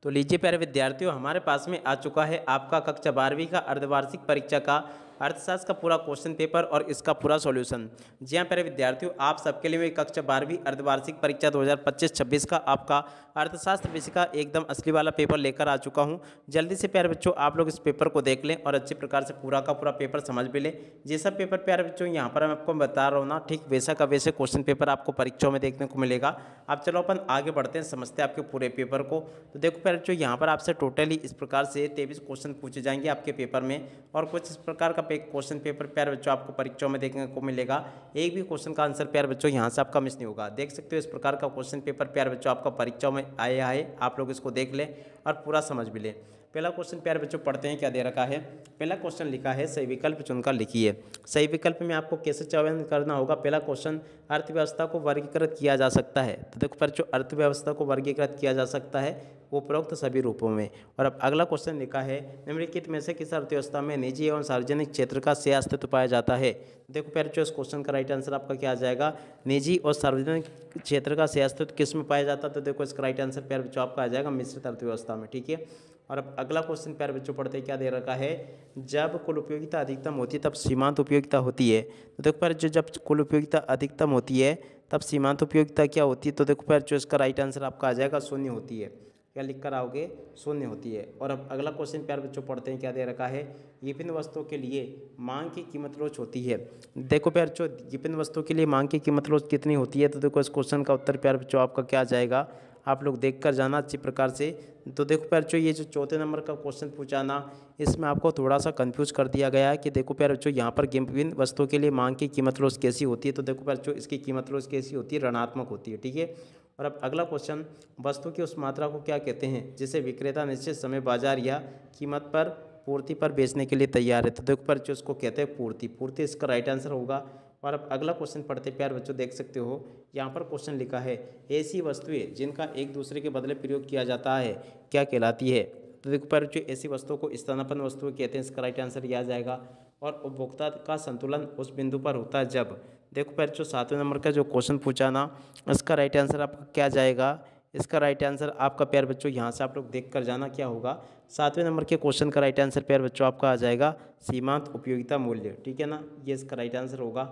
तो लीजिए प्यारे विद्यार्थियों, हमारे पास में आ चुका है आपका कक्षा 12वीं का अर्धवार्षिक परीक्षा का अर्थशास्त्र का पूरा क्वेश्चन पेपर और इसका पूरा सॉल्यूशन। जी हाँ प्यारे विद्यार्थियों, आप सबके लिए मैं कक्षा 12वीं अर्धवार्षिक परीक्षा 2025-26 का आपका अर्थशास्त्र विषय का एकदम असली वाला पेपर लेकर आ चुका हूँ। जल्दी से प्यारे बच्चों आप लोग इस पेपर को देख लें और अच्छे प्रकार से पूरा का पूरा पेपर समझ भी लें। ये सब पेपर प्यारे बच्चों यहाँ पर मैं आपको बता रहा हूँ ना, ठीक वैसा का वैसे क्वेश्चन पेपर आपको परीक्षाओं में देखने को मिलेगा। अब चलो अपन आगे बढ़ते हैं, समझते हैं आपके पूरे पेपर को। तो देखो प्यारे बच्चों, यहाँ पर आपसे टोटली इस प्रकार से 23 क्वेश्चन पूछे जाएंगे आपके पेपर में, और कुछ इस प्रकार का क्वेश्चन पेपर प्यारे बच्चों आपको परीक्षाओं में देखने को मिलेगा। एक भी क्वेश्चन का आंसर प्यारे बच्चों यहाँ से आपका मिस नहीं होगा। देख सकते हो इस प्रकार का क्वेश्चन पेपर प्यारे बच्चों आपका परीक्षाओं में आया है। आप लोग इसको देख लें और पूरा समझ भी लें। पहला क्वेश्चन प्यारे बच्चों पढ़ते हैं, क्या दे रखा है। पहला क्वेश्चन लिखा है सही विकल्प चुनकर लिखिए। सही विकल्प में आपको कैसे चयन करना होगा। पहला क्वेश्चन, अर्थव्यवस्था को वर्गीकृत किया जा सकता है। तो देखो पर जो अर्थव्यवस्था को वर्गीकृत किया जा सकता है उपरोक्त सभी रूपों में। और अब अगला क्वेश्चन लिखा है, निम्नलिखित में से किस अर्थव्यवस्था में निजी एवं सार्वजनिक क्षेत्र का से अस्तित्व पाया जाता है। देखो प्यारे बच्चों, इस क्वेश्चन का राइट आंसर आपका क्या आ जाएगा, निजी और सार्वजनिक क्षेत्र का से अस्तित्व किस में पाया जाता है। तो देखो इसका राइट आंसर प्यारे बच्चों आपका आ जाएगा मिश्रित अर्थव्यवस्था में, ठीक है। और अब अगला क्वेश्चन प्यारे बच्चों पढ़ते हैं, क्या दे रखा है, जब कुल उपयोगिता अधिकतम होती है तब सीमांत उपयोगिता होती है। तो देखो प्यारे जो जब कुल उपयोगिता अधिकतम होती है तब सीमांत उपयोगिता क्या होती है। तो देखो प्यारे जो इसका राइट आंसर आपका आ जाएगा शून्य होती है। क्या लिख कर आओगे, शून्य होती है। और अब अगला क्वेश्चन प्यारे बच्चों पढ़ते हैं, क्या दे रखा है, विभिन्न वस्तुओं के लिए मांग की कीमत रोज होती है। देखो प्यारे बच्चों, विभिन्न वस्तुओं के लिए मांग की कीमत रोज कितनी होती है। तो देखो इस क्वेश्चन का उत्तर प्यारे बच्चों आपका क्या आ जाएगा, आप लोग देख कर जाना अच्छी प्रकार से। तो देखो प्यारे बच्चों, ये जो चौथे नंबर का क्वेश्चन पूछा ना, इसमें आपको थोड़ा सा कंफ्यूज कर दिया गया है कि देखो प्यारे बच्चों यहाँ पर विभिन्न वस्तुओं के लिए मांग की कीमत रोज कैसी होती है। तो देखो प्यारे बच्चों, इसकी कीमत रोज कैसी होती है, ऋणात्मक होती है, ठीक है। और अब अगला क्वेश्चन, वस्तु की उस मात्रा को क्या कहते हैं जिसे विक्रेता निश्चित समय बाजार या कीमत पर पूर्ति पर बेचने के लिए तैयार है। तो देखो पर जो उसको कहते हैं पूर्ति, पूर्ति इसका राइट आंसर होगा। और अब अगला क्वेश्चन पढ़ते प्यार बच्चों, देख सकते हो यहाँ पर क्वेश्चन लिखा है, ऐसी वस्तुएं जिनका एक दूसरे के बदले प्रयोग किया जाता है क्या कहलाती है। तो देखो प्यारे बच्चों, ऐसी वस्तुओं को स्थानापन्न वस्तुएं कहते हैं, इसका राइट आंसर यह आ जाएगा। और उपभोक्ता का संतुलन उस बिंदु पर होता है जब, देखो प्यारे बच्चों सातवें नंबर का जो क्वेश्चन पूछा ना, इसका राइट आंसर आपका क्या जाएगा, इसका राइट आंसर आपका प्यारे बच्चों यहाँ से आप लोग देख कर जाना क्या होगा। सातवें नंबर के क्वेश्चन का राइट आंसर प्यारे बच्चों आपका आ जाएगा सीमांत उपयोगिता मूल्य, ठीक है ना, ये इसका राइट आंसर होगा।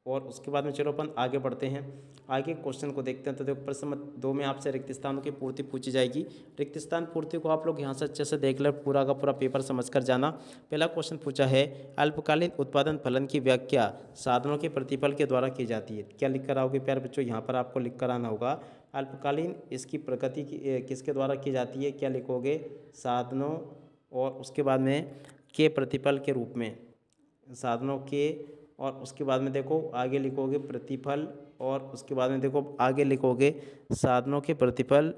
और उसके बाद में चलो अपन आगे बढ़ते हैं, आगे क्वेश्चन को देखते हैं। तो देखो प्रश्न 2 में आपसे रिक्त स्थानों की पूर्ति पूछी जाएगी। रिक्त स्थान पूर्ति को आप लोग यहाँ से अच्छे से देख ले, पूरा का पूरा पेपर समझ कर जाना। पहला क्वेश्चन पूछा है, अल्पकालीन उत्पादन फलन की व्याख्या साधनों के प्रतिफल के द्वारा की जाती है। क्या लिख कर आओगे प्यारे बच्चों, यहाँ पर आपको लिख कर आना होगा, अल्पकालीन इसकी प्रगति किसके द्वारा की जाती है। क्या लिखोगे, साधनों और उसके बाद में के प्रतिफल के रूप में, साधनों के, और उसके बाद में देखो आगे लिखोगे प्रतिफल, और उसके बाद में देखो आगे लिखोगे साधनों के प्रतिफल।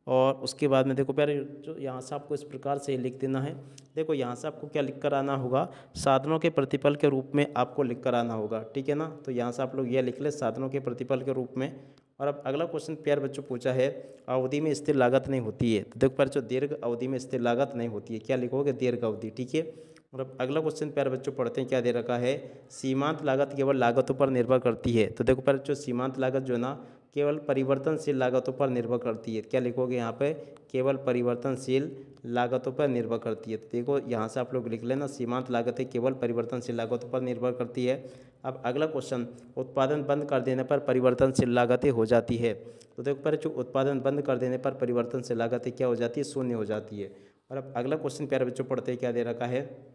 और उसके बाद में देखो प्यारे जो यहाँ से आपको इस प्रकार से लिख देना है। देखो यहाँ से आपको क्या लिख कर आना होगा, साधनों के प्रतिफल के रूप में आपको लिख कर आना होगा, ठीक है ना। तो यहाँ से आप लोग यह लिख ले, साधनों के प्रतिफल के रूप में। और अब अगला क्वेश्चन प्यारे बच्चों पूछा है, अवधि में स्थिर लागत नहीं होती है। तो देखो प्यारे बच्चों, दीर्घ अवधि में स्थिर लागत नहीं होती है। क्या लिखोगे, दीर्घ अवधि, ठीक है। और अब अगला क्वेश्चन प्यारे बच्चों पढ़ते हैं, क्या दे रखा है, सीमांत लागत केवल लागतों पर निर्भर करती है। तो देखो प्यारे बच्चों, सीमांत लागत जो है ना, केवल परिवर्तनशील लागतों पर निर्भर करती है। क्या लिखोगे यहाँ पे, केवल परिवर्तनशील लागतों पर निर्भर करती है। तो देखो यहाँ से आप लोग लिख लेना, सीमांत लागतें केवल परिवर्तनशील लागतों पर निर्भर करती है। अब अगला क्वेश्चन, उत्पादन बंद कर देने पर परिवर्तनशील लागतें हो जाती है। तो देखो प्यारे बच्चों, उत्पादन बंद कर देने पर परिवर्तनशील लागतें क्या हो जाती है, शून्य हो जाती है। और अब अगला क्वेश्चन प्यारे बच्चों पढ़ते हैं, क्या दे रखा है,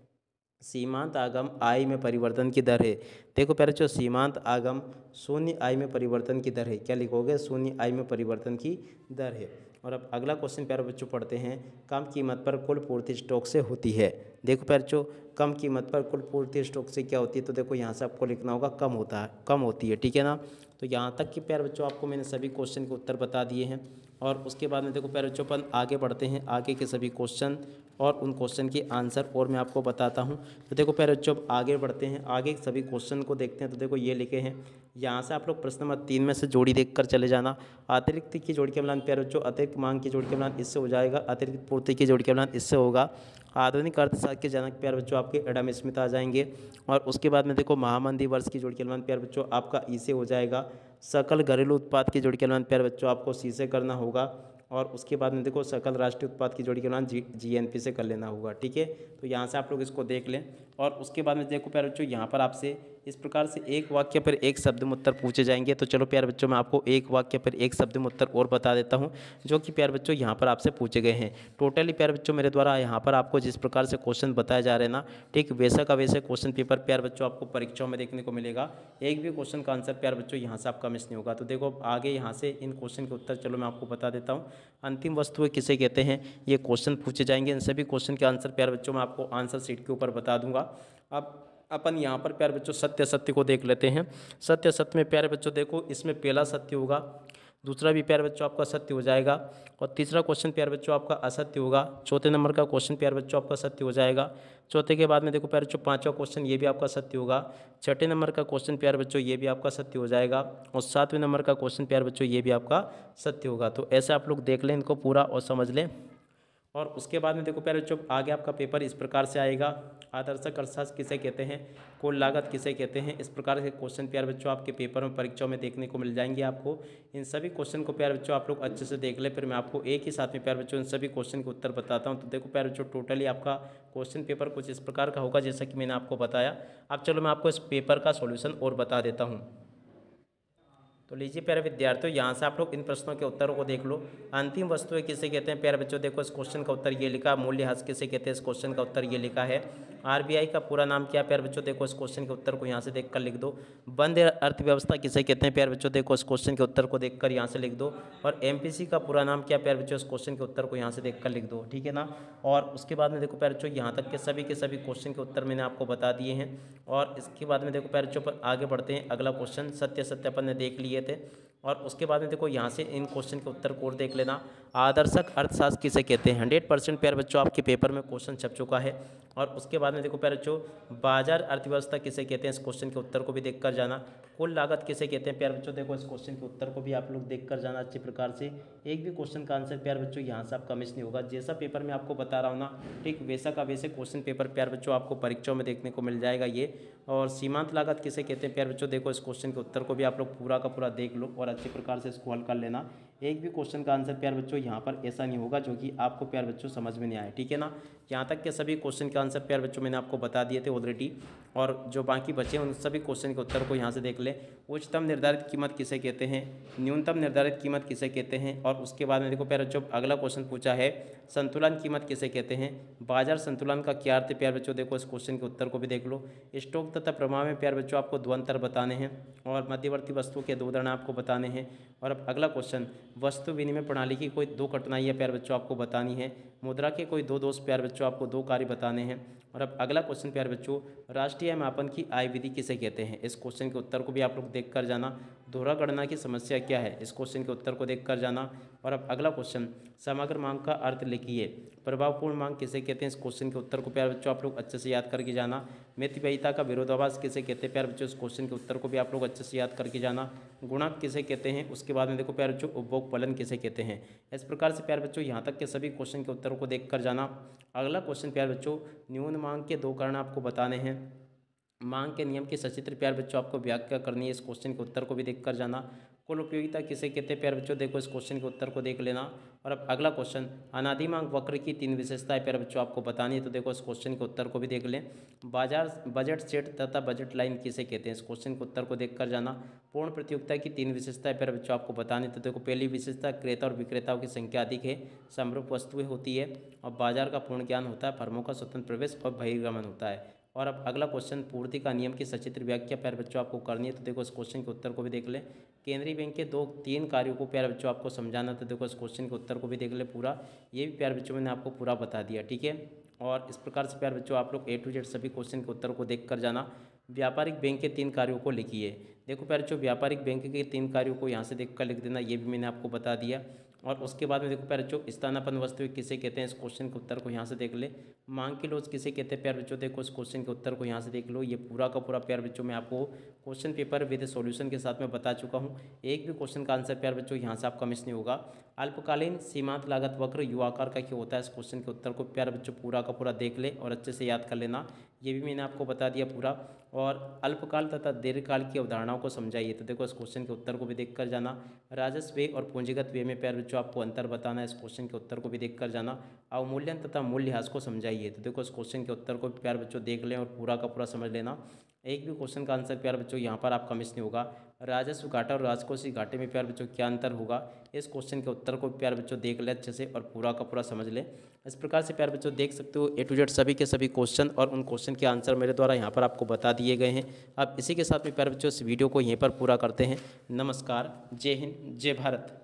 सीमांत आगम आय में परिवर्तन की दर है। देखो प्यारे बच्चों, सीमांत आगम शून्य आय में परिवर्तन की दर है। क्या लिखोगे, शून्य आय में परिवर्तन की दर है। और अब अगला क्वेश्चन प्यारे बच्चों पढ़ते हैं, कम कीमत पर कुल पूर्ति स्टॉक से होती है। देखो प्यारे बच्चों, कम कीमत पर कुल पूर्ति स्टॉक से क्या होती है। तो देखो यहाँ से आपको लिखना होगा कम होता है, कम होती है, ठीक है ना। तो यहाँ तक कि प्यारे बच्चों आपको मैंने सभी क्वेश्चन के उत्तर बता दिए हैं। और उसके बाद में देखो प्यारे बच्चों अपन आगे बढ़ते हैं, आगे के सभी क्वेश्चन और उन क्वेश्चन के आंसर और मैं आपको बताता हूं। तो देखो प्यारे बच्चों आगे बढ़ते हैं, आगे सभी क्वेश्चन को देखते हैं। तो देखो ये लिखे हैं, यहाँ से आप लोग प्रश्न नंबर 3 में से जोड़ी देखकर चले जाना। अतिरिक्त की जोड़ी का मिलान प्यारे बच्चों, अतिरिक्त मांग की जोड़ी का मिलान इससे हो जाएगा, अतिरिक्त पूर्ति की जोड़ी का मिलान इससे होगा। आधुनिक अर्थशास्त्र के जनक प्यारे बच्चों आपके एडम स्मिथ आ जाएंगे। और उसके बाद में देखो महामंदी वर्ष की जोड़ी का मिलान प्यारे बच्चों आपका ई से हो जाएगा। सकल घरेलू उत्पाद की जोड़ी का मिलान प्यारे बच्चों आपको सी से करना होगा। और उसके बाद में देखो सकल राष्ट्रीय उत्पाद की जोड़ी के नाम GNP से कर लेना होगा। ठीक है, तो यहाँ से आप लोग इसको देख लें। और उसके बाद में देखो प्यारे बच्चों यहाँ पर आपसे इस प्रकार से एक वाक्य पर एक शब्द में उत्तर पूछे जाएंगे। तो चलो प्यारे बच्चों मैं आपको एक वाक्य पर एक शब्द में उत्तर और बता देता हूँ, जो कि प्यारे बच्चों यहाँ पर आपसे पूछे गए हैं। टोटली प्यारे बच्चों मेरे द्वारा यहाँ पर आपको जिस प्रकार से क्वेश्चन बताए जा रहे हैं ना, ठीक वैसा का वैसे क्वेश्चन पेपर प्यारे बच्चों आपको परीक्षाओं में देखने को मिलेगा। एक भी क्वेश्चन का आंसर प्यारे बच्चों यहाँ से आपका मिस नहीं होगा। तो देखो आगे यहाँ से इन क्वेश्चन के उत्तर चलो मैं आपको बता देता हूँ। अंतिम वस्तुएं किसे कहते हैं, ये क्वेश्चन पूछे जाएंगे। इन सभी क्वेश्चन के आंसर प्यारे बच्चों मैं आपको आंसर शीट के ऊपर बता दूंगा। अब अपन यहाँ पर प्यारे बच्चों सत्य सत्य को देख लेते हैं। सत्य सत्य में प्यारे बच्चों देखो इसमें पहला सत्य होगा, दूसरा भी प्यारे बच्चों आपका सत्य हो जाएगा, और तीसरा क्वेश्चन प्यारे बच्चों आपका असत्य होगा। चौथे नंबर का क्वेश्चन प्यारे बच्चों आपका सत्य हो जाएगा। चौथे के बाद में देखो प्यारे बच्चों पांचवा क्वेश्चन ये भी आपका सत्य होगा। छठे नंबर का क्वेश्चन प्यारे बच्चों ये भी आपका सत्य हो जाएगा, और सातवें नंबर का क्वेश्चन प्यारे बच्चों ये भी आपका सत्य होगा। तो ऐसे आप लोग देख लें इनको पूरा और समझ लें। और उसके बाद में देखो प्यारे बच्चों आगे आपका पेपर इस प्रकार से आएगा। आदर्शक अर्थशास्त्र किसे कहते हैं, कुल लागत किसे कहते हैं, इस प्रकार के क्वेश्चन प्यारे बच्चों आपके पेपर में परीक्षाओं में देखने को मिल जाएंगे आपको। इन सभी क्वेश्चन को प्यारे बच्चों आप लोग अच्छे से देख ले, फिर मैं आपको एक ही साथ में प्यारे बच्चों इन सभी क्वेश्चन के उत्तर बताता हूँ। तो देखो प्यारे बच्चों टोटली आपका क्वेश्चन पेपर कुछ इस प्रकार का होगा जैसा कि मैंने आपको बताया। अब चलो मैं आपको इस पेपर का सॉल्यूशन और बता देता हूँ। तो लीजिए प्यारे विद्यार्थियों यहाँ से आप लोग इन प्रश्नों के उत्तरों को देख लो। अंतिम वस्तुएं किसे कहते हैं प्यारे बच्चों, देखो इस क्वेश्चन का उत्तर ये लिखा। मूल्यह्रास किसे कहते हैं, इस क्वेश्चन का उत्तर ये लिखा है। RBI का पूरा नाम क्या है प्यारे बच्चों, देखो इस क्वेश्चन के उत्तर को यहाँ से देखकर लिख दो। बंद अर्थव्यवस्था किसे कहते हैं प्यारे बच्चों, देखो इस क्वेश्चन के उत्तर को देखकर यहाँ से लिख दो। और MPC का पूरा नाम क्या प्यारे बच्चों, इस क्वेश्चन के उत्तर को यहाँ से देखकर लिख दो। ठीक है ना। और उसके बाद में देखो प्यारे बच्चों यहाँ तक के सभी क्वेश्चन के उत्तर मैंने आपको बता दिए हैं। और इसके बाद में देखो प्यारे बच्चों पर आगे बढ़ते हैं। अगला क्वेश्चन सत्य सत्य अपन ने देख लिए थे। और उसके बाद में देखो यहाँ से इन क्वेश्चन के उत्तर को और देख लेना। आदर्शक अर्थशास्त्र किसे कहते हैं, 100% प्यारे बच्चों आपके पेपर में क्वेश्चन छप चुका है। और उसके बाद में देखो प्यारे बच्चों बाजार अर्थव्यवस्था किसे कहते हैं, इस क्वेश्चन के उत्तर को भी देख कर जाना। कुल लागत किसे कहते हैं प्यारे बच्चों, देखो इस क्वेश्चन के उत्तर को भी आप लोग देख कर जाना अच्छी प्रकार से। एक भी क्वेश्चन का आंसर प्यारे बच्चों यहाँ से आपका मिस नहीं होगा। जैसा पेपर में आपको बता रहा हूँ ना, ठीक वैसा का वैसे क्वेश्चन पेपर प्यारे बच्चों आपको परीक्षाओं में देखने को मिल जाएगा ये। और सीमांत लागत किसे कहते हैं प्यारे बच्चों, देखो इस क्वेश्चन के उत्तर को भी आप लोग पूरा का पूरा देख लो और अच्छे प्रकार से इसको हल कर लेना। एक भी क्वेश्चन का आंसर प्यारे बच्चों यहाँ पर ऐसा नहीं होगा जो कि आपको प्यारे बच्चों समझ में नहीं आए। ठीक है ना। यहाँ तक के सभी क्वेश्चन के आंसर प्यारे बच्चों मैंने आपको बता दिए थे ऑलरेडी, और जो बाकी बचे उन सभी क्वेश्चन के उत्तर को यहाँ से देख ले। उच्चतम निर्धारित कीमत किसे कहते हैं, न्यूनतम निर्धारित कीमत किसे कहते हैं। और उसके बाद में देखो प्यारे बच्चों अगला क्वेश्चन पूछा है संतुलन कीमत किसे कहते हैं। बाजार संतुलन का क्या अर्थ है प्यारे बच्चों, देखो इस क्वेश्चन के उत्तर को भी देख लो। स्टॉक तथा प्रवाह में प्यारे बच्चों आपको दो अंतर बताने हैं, और मध्यवर्ती वस्तुओं के दो उदाहरण आपको बताने हैं। और अब अगला क्वेश्चन वस्तु विनिमय प्रणाली की कोई दो कठिनाइयाँ प्यारे बच्चों आपको बतानी है। मुद्रा के कोई दो दोष प्यारे बच्चों आपको दो कार्य बताने हैं। और अब अगला क्वेश्चन प्यारे बच्चों राष्ट्रीय मापन की आय विधि किसे कहते हैं, इस क्वेश्चन के उत्तर को भी आप लोग देख कर जाना। दोहरा गणना की समस्या क्या है, इस क्वेश्चन के उत्तर को देख कर जाना। और अब अगला क्वेश्चन समग्र मांग का अर्थ लिखिए। प्रभावपूर्ण मांग किसे कहते हैं, इस क्वेश्चन के उत्तर को प्यारे बच्चों आप लोग अच्छे से याद करके जाना। मितव्ययिता का विरोधाभास किसे कहते हैं प्यारे बच्चों, इस क्वेश्चन के उत्तर को भी आप लोग अच्छे से याद करके जाना। गुणक किसे कहते हैं, उसके बाद में देखो प्यारे बच्चों उपभोग फलन किसे कहते हैं। इस प्रकार से प्यारे बच्चों यहाँ तक के सभी क्वेश्चन के उत्तरों को देख कर जाना। अगला क्वेश्चन प्यारे बच्चों न्यून मांग के दो कारण आपको बताने हैं। मांग के नियम की सचित्र प्यारे बच्चों आपको व्याख्या करनी है, इस क्वेश्चन के उत्तर को भी देख कर जाना। कुल उपयोगिता किसे कहते हैं प्यारे बच्चों, देखो इस क्वेश्चन के उत्तर को देख लेना। और अब अगला क्वेश्चन अनादि मांग वक्र की तीन विशेषताएं प्यारे बच्चों आपको बतानी है, तो देखो इस क्वेश्चन के उत्तर को भी देख लें। बाजार बजट सेट तथा बजट लाइन किसे कहते हैं, इस क्वेश्चन के उत्तर को देख कर जाना। पूर्ण प्रतियोगिता की तीन विशेषताएं प्यारे बच्चों आपको बतानी, तो देखो पहली विशेषता क्रेता और विक्रेताओं की संख्या अधिक है, समरूप वस्तुएं होती है, और बाजार का पूर्ण ज्ञान होता है, फर्मों का स्वतंत्र प्रवेश और बहिर्गमन होता है। और अब अगला क्वेश्चन पूर्ति का नियम की सचित्र व्याख्या प्यारे बच्चों आपको करनी है, तो देखो इस क्वेश्चन के उत्तर को भी देख ले। केंद्रीय बैंक के तीन कार्यों को प्यारे बच्चों आपको समझाना, तो देखो इस क्वेश्चन के उत्तर को भी देख ले पूरा। ये भी प्यारे बच्चों मैंने आपको पूरा बता दिया। ठीक है। और इस प्रकार से प्यारे बच्चों आप लोग A to Z सभी क्वेश्चन के उत्तर को देख कर जाना। व्यापारिक बैंक के तीन कार्यों को लिखिए। देखो प्यारे बच्चों व्यापारिक बैंक के तीन कार्यों को यहाँ से देख कर लिख देना, ये भी मैंने आपको बता दिया। और उसके बाद में देखो प्यारे बच्चों स्थानापन्न वस्तुएं किसे कहते हैं, इस क्वेश्चन के उत्तर को यहाँ से देख ले। मांग की लॉज किसे कहते हैं प्यारे बच्चों, देखो इस क्वेश्चन के उत्तर को यहाँ से देख लो। ये पूरा का पूरा प्यारे बच्चों मैं आपको क्वेश्चन पेपर विद सॉल्यूशन के साथ में बता चुका हूँ। एक भी क्वेश्चन का आंसर प्यारे बच्चों यहाँ से आपका मिस नहीं होगा। अल्पकालीन सीमांत लागत वक्र युवाकार का क्या होता है, इस क्वेश्चन के उत्तर को प्यारे बच्चों पूरा का पूरा देख ले और अच्छे से याद कर लेना। ये भी मैंने आपको बता दिया पूरा। और अल्पकाल तथा दीर्घकाल की अवधारणाओं को समझाइए, तो देखो इस क्वेश्चन के उत्तर को भी देख कर जाना। राजस्व व्यय और पूंजीगत व्यय में प्यारे बच्चों आपको अंतर बताना है, इस क्वेश्चन के उत्तर को भी देख कर जाना। अवमूल्यन तथा मूल्यह्रास को समझाइए, तो देखो इस क्वेश्चन के उत्तर को भी प्यारे बच्चों देख लें और पूरा का पूरा समझ लेना। एक भी क्वेश्चन का आंसर प्यारे बच्चों यहाँ पर आपका मिस नहीं होगा। राजस्व घाटा और राजकोषीय घाटे में प्यारे बच्चों क्या अंतर होगा, इस क्वेश्चन के उत्तर को प्यारे बच्चों देख ले अच्छे से और पूरा का पूरा समझ ले। इस प्रकार से प्यारे बच्चों देख सकते हो A to Z सभी के सभी क्वेश्चन और उन क्वेश्चन के आंसर मेरे द्वारा यहाँ पर आपको बता दिए गए हैं। अब इसी के साथ में प्यारे बच्चों इस वीडियो को यहीं पर पूरा करते हैं। नमस्कार, जय हिंद, जय भारत।